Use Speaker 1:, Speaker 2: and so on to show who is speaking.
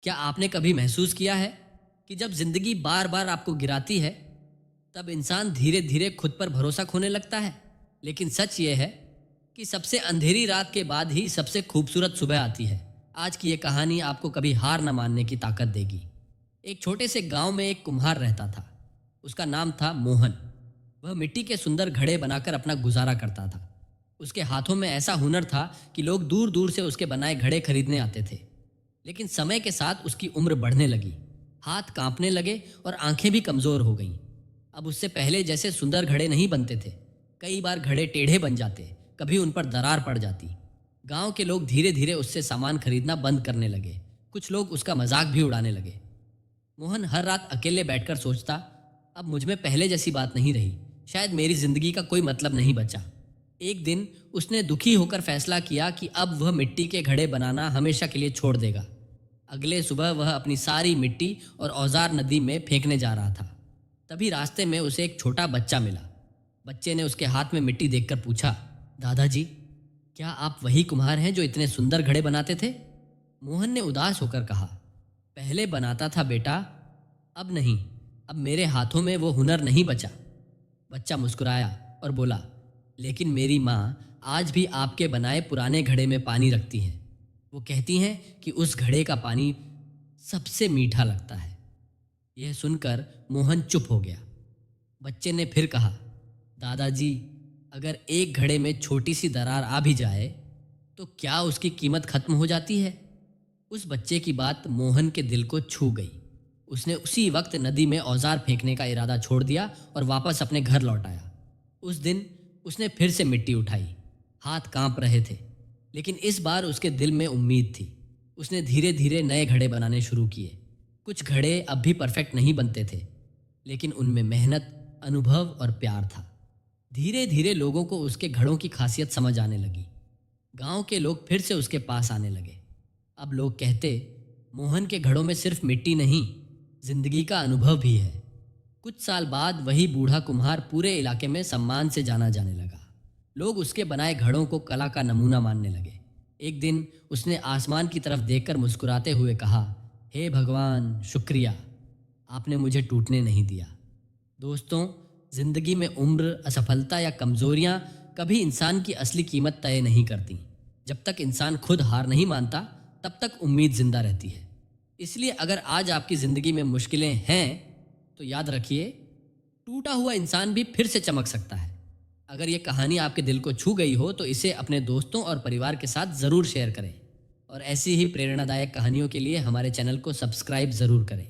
Speaker 1: क्या आपने कभी महसूस किया है कि जब जिंदगी बार बार आपको गिराती है तब इंसान धीरे धीरे खुद पर भरोसा खोने लगता है। लेकिन सच ये है कि सबसे अंधेरी रात के बाद ही सबसे खूबसूरत सुबह आती है। आज की ये कहानी आपको कभी हार न मानने की ताकत देगी। एक छोटे से गांव में एक कुम्हार रहता था। उसका नाम था मोहन। वह मिट्टी के सुंदर घड़े बनाकर अपना गुजारा करता था। उसके हाथों में ऐसा हुनर था कि लोग दूर दूर से उसके बनाए घड़े खरीदने आते थे। लेकिन समय के साथ उसकी उम्र बढ़ने लगी, हाथ कांपने लगे और आंखें भी कमजोर हो गईं। अब उससे पहले जैसे सुंदर घड़े नहीं बनते थे। कई बार घड़े टेढ़े बन जाते, कभी उन पर दरार पड़ जाती। गांव के लोग धीरे धीरे उससे सामान खरीदना बंद करने लगे। कुछ लोग उसका मजाक भी उड़ाने लगे। मोहन हर रात अकेले बैठकर सोचता, अब मुझ में पहले जैसी बात नहीं रही, शायद मेरी जिंदगी का कोई मतलब नहीं बचा। एक दिन उसने दुखी होकर फैसला किया कि अब वह मिट्टी के घड़े बनाना हमेशा के लिए छोड़ देगा। अगले सुबह वह अपनी सारी मिट्टी और औजार नदी में फेंकने जा रहा था। तभी रास्ते में उसे एक छोटा बच्चा मिला। बच्चे ने उसके हाथ में मिट्टी देखकर पूछा, दादाजी, क्या आप वही कुम्हार हैं जो इतने सुंदर घड़े बनाते थे? मोहन ने उदास होकर कहा, पहले बनाता था बेटा, अब नहीं। अब मेरे हाथों में वो हुनर नहीं बचा। बच्चा मुस्कुराया और बोला, लेकिन मेरी माँ आज भी आपके बनाए पुराने घड़े में पानी रखती हैं। वो कहती हैं कि उस घड़े का पानी सबसे मीठा लगता है। यह सुनकर मोहन चुप हो गया। बच्चे ने फिर कहा, दादाजी, अगर एक घड़े में छोटी सी दरार आ भी जाए तो क्या उसकी कीमत खत्म हो जाती है? उस बच्चे की बात मोहन के दिल को छू गई। उसने उसी वक्त नदी में औजार फेंकने का इरादा छोड़ दिया और वापस अपने घर लौट आया। उस दिन उसने फिर से मिट्टी उठाई। हाथ कांप रहे थे, लेकिन इस बार उसके दिल में उम्मीद थी। उसने धीरे धीरे नए घड़े बनाने शुरू किए। कुछ घड़े अब भी परफेक्ट नहीं बनते थे, लेकिन उनमें मेहनत, अनुभव और प्यार था। धीरे धीरे लोगों को उसके घड़ों की खासियत समझ आने लगी। गांव के लोग फिर से उसके पास आने लगे। अब लोग कहते, मोहन के घड़ों में सिर्फ मिट्टी नहीं, जिंदगी का अनुभव भी है। कुछ साल बाद वही बूढ़ा कुम्हार पूरे इलाके में सम्मान से जाना जाने लगा। लोग उसके बनाए घड़ों को कला का नमूना मानने लगे। एक दिन उसने आसमान की तरफ देखकर मुस्कुराते हुए कहा, हे भगवान, शुक्रिया, आपने मुझे टूटने नहीं दिया। दोस्तों, जिंदगी में उम्र, असफलता या कमजोरियां कभी इंसान की असली कीमत तय नहीं करती। जब तक इंसान खुद हार नहीं मानता, तब तक उम्मीद जिंदा रहती है। इसलिए अगर आज आपकी जिंदगी में मुश्किलें हैं तो याद रखिए, टूटा हुआ इंसान भी फिर से चमक सकता है। अगर ये कहानी आपके दिल को छू गई हो तो इसे अपने दोस्तों और परिवार के साथ ज़रूर शेयर करें। और ऐसी ही प्रेरणादायक कहानियों के लिए हमारे चैनल को सब्सक्राइब ज़रूर करें।